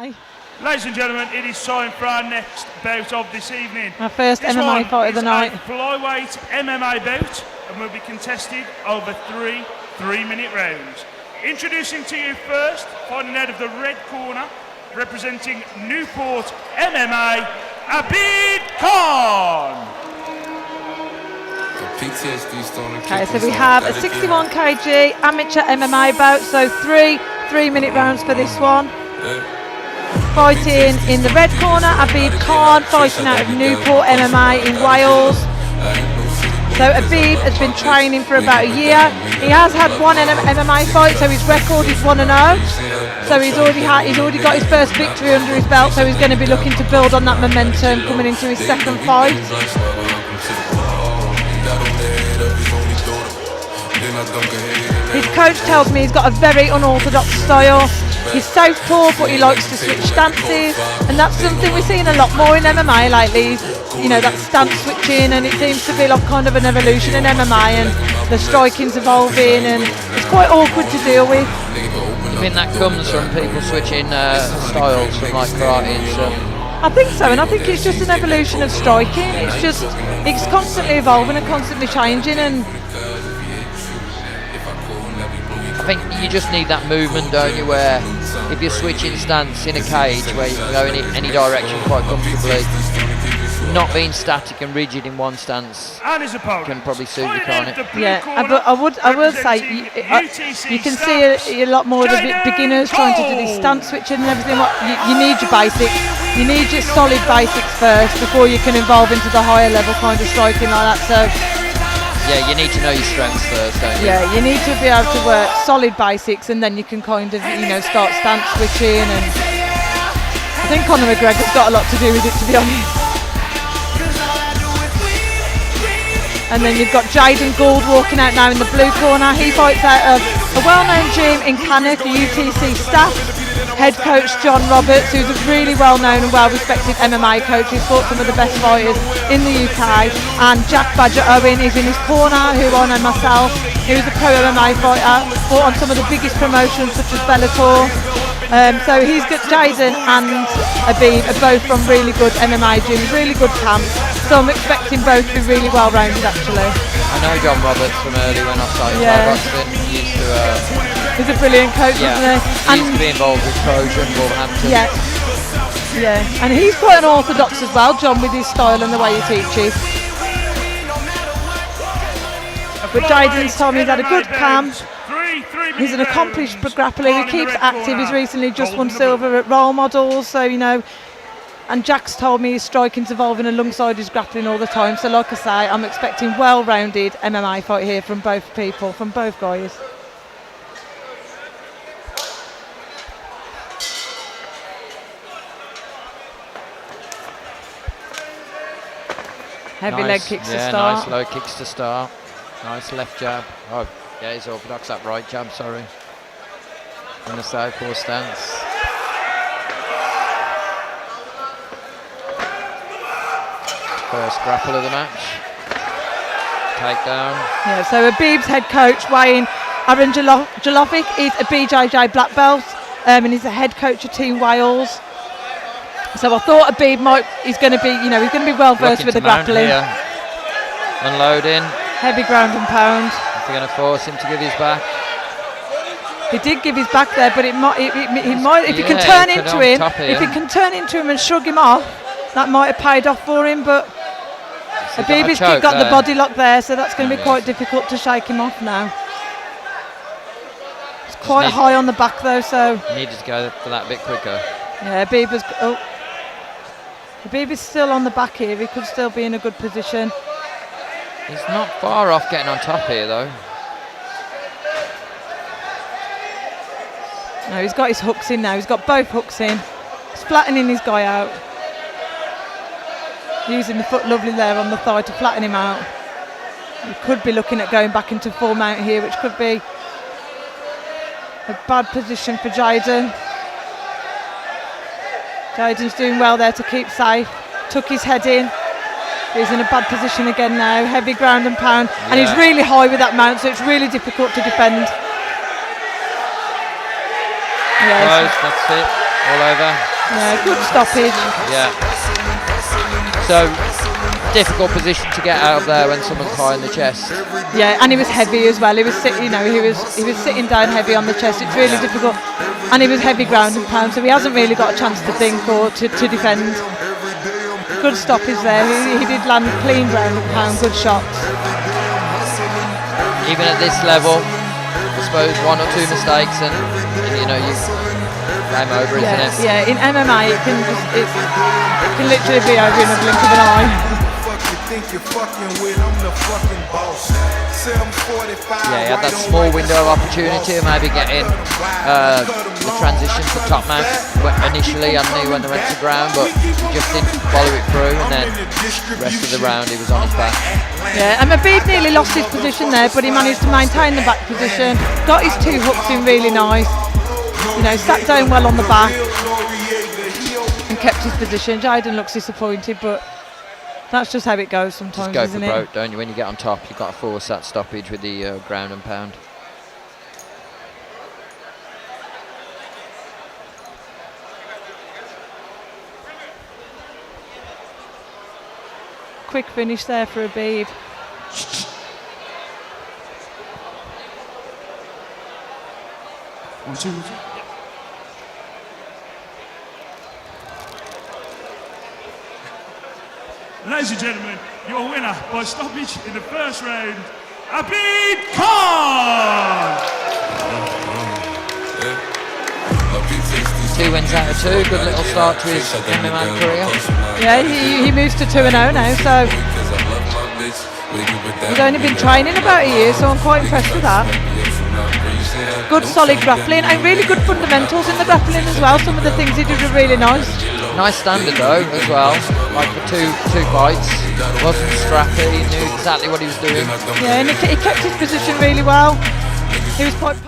MMA. Ladies and gentlemen, it is time for our next bout of this evening. Our first MMA fight of the night. A flyweight MMA bout, and will be contested over three 3-minute rounds. Introducing to you first, fighting out of the red corner, representing Newport MMA, ABBID Khan. Okay, so we have a 61 kg amateur MMA bout, so three 3-minute rounds for this one. Fighting in the red corner, ABBID Khan, fighting out of Newport MMA in Wales. So ABBID has been training for about a year. He has had one MMA fight, so his record is 1-0. So he's already got his first victory under his belt, so he's going to be looking to build on that momentum coming into his second fight. His coach tells me he's got a very unorthodox style. He's southpaw, but he likes to switch stances, and that's something we're seeing a lot more in MMA lately. You know, that stance switching, and it seems to be like kind of an evolution in MMA, and the striking's evolving, and it's quite awkward to deal with. I think that comes from people switching styles from like karate and stuff. I think so, and I think it's just an evolution of striking. It's constantly evolving and constantly changing, and I think you just need that movement, don't you, where if you're switching stance in a cage where you can go in any direction quite comfortably, not being static and rigid in one stance can probably suit you, can't it? Yeah, but I will say you can see a lot more of the beginners trying to do this stance switching and everything. You need your basics, you need your solid basics first before you can evolve into the higher level kind of striking like that. So yeah, you need to know your strengths first, don't you? Yeah, you need to be able to work solid basics, and then you can kind of, start stance switching. And I think Conor McGregor's got a lot to do with it, to be honest. And then you've got JAYDEN GOULD walking out now in the blue corner. He fights out of a well-known gym in Cannock, the UTC staff. Head coach John Roberts, who's a really well-known and well-respected MMA coach. He's fought some of the best fighters in the UK. And Jack Badger Owen is in his corner, who I know myself. He was a pro MMA fighter, fought on some of the biggest promotions such as Bellator. So he's got JAYDEN and ABBID are both from really good MMA gyms, really good camps. So I'm expecting both to be really well-rounded, actually. I know John Roberts from early when I started boxing. He used to. He's a brilliant coach, isn't he? He used to be involved with Trojan, Wolverhampton. Yeah, and he's quite unorthodox as well, John, with his style and the way he teaches. But JAYDEN's told me he's had a good camp. He's an accomplished grappler. He keeps active. He's recently just won silver at Role Models, so and Jack's told me his striking's evolving alongside his grappling all the time. So like I say, I'm expecting well-rounded MMA fight here from both people, from both guys. Heavy leg kicks to start. Nice low kicks to start. Nice left jab. Oh, yeah, he's orthodox. That right jab, sorry. In the southpaw stance. First grapple of the match. Takedown. Yeah, so ABBID's head coach, weighing Aaron Jalovic, is a BJJ black belt, and he's the head coach of Team Wales. So I thought ABBID he's going to be well versed with the grappling. Here. Unloading. Heavy ground and pound. Is he going to force him to give his back? He did give his back there, but he might if he can turn into him. If he can turn into him and shrug him off, that might have paid off for him. But ABBID's got the body lock there, so that's going to be quite difficult to shake him off now. It's quite high on the back though, so needed to go for that a bit quicker. Yeah, ABBID's still on the back here. He could still be in a good position. He's not far off getting on top here though. No, he's got his hooks in now. He's got both hooks in. He's flattening his guy out. Using the foot lovely there on the thigh to flatten him out. He could be looking at going back into full mount here, which could be a bad position for JAYDEN. JAYDEN's doing well there to keep safe. Took his head in. He's in a bad position again now. Heavy ground and pound. And he's really high with that mount, so it's really difficult to defend. Close, that's it. All over. Yeah, good stoppage. Yeah. So difficult position to get out of there when someone's high in the chest. Yeah, and he was heavy as well. He was sitting sitting down heavy on the chest. It's really difficult, and he was heavy ground and pound, so he hasn't really got a chance to think or to defend. Good stoppage there. He did land clean ground and pound. Good shots. Even at this level, I suppose one or two mistakes and you know you game over, isn't it? Yeah. In MMA, it can literally be over in a blink of an eye. Yeah, he had that small window of opportunity of maybe getting the transition to top mount initially, hadn't he, when they went to ground, but he just didn't follow it through, and then the rest of the round he was on his back. Yeah, and ABBID nearly lost his position there, but he managed to maintain the back position, got his two hooks in really nice, you know, sat down well on the back and kept his position. JAYDEN looks disappointed, but that's just how it goes sometimes, just go isn't for it? broke, don't you? When you get on top, you've got to force that stoppage with the ground and pound. Quick finish there for ABBID. One, two. Ladies and gentlemen, your winner by stoppage in the first round, ABBID Khan! 2 wins out of 2, good little start to his MMA career. Yeah, he moves to 2-0 now, so he's only been training about a year, so I'm quite impressed with that. Good solid grappling and really good fundamentals in the grappling as well. Some of the things he did were really nice. Nice standard though as well, like for two fights. Wasn't strappy, he knew exactly what he was doing. Yeah, and he kept his position really well. He was quite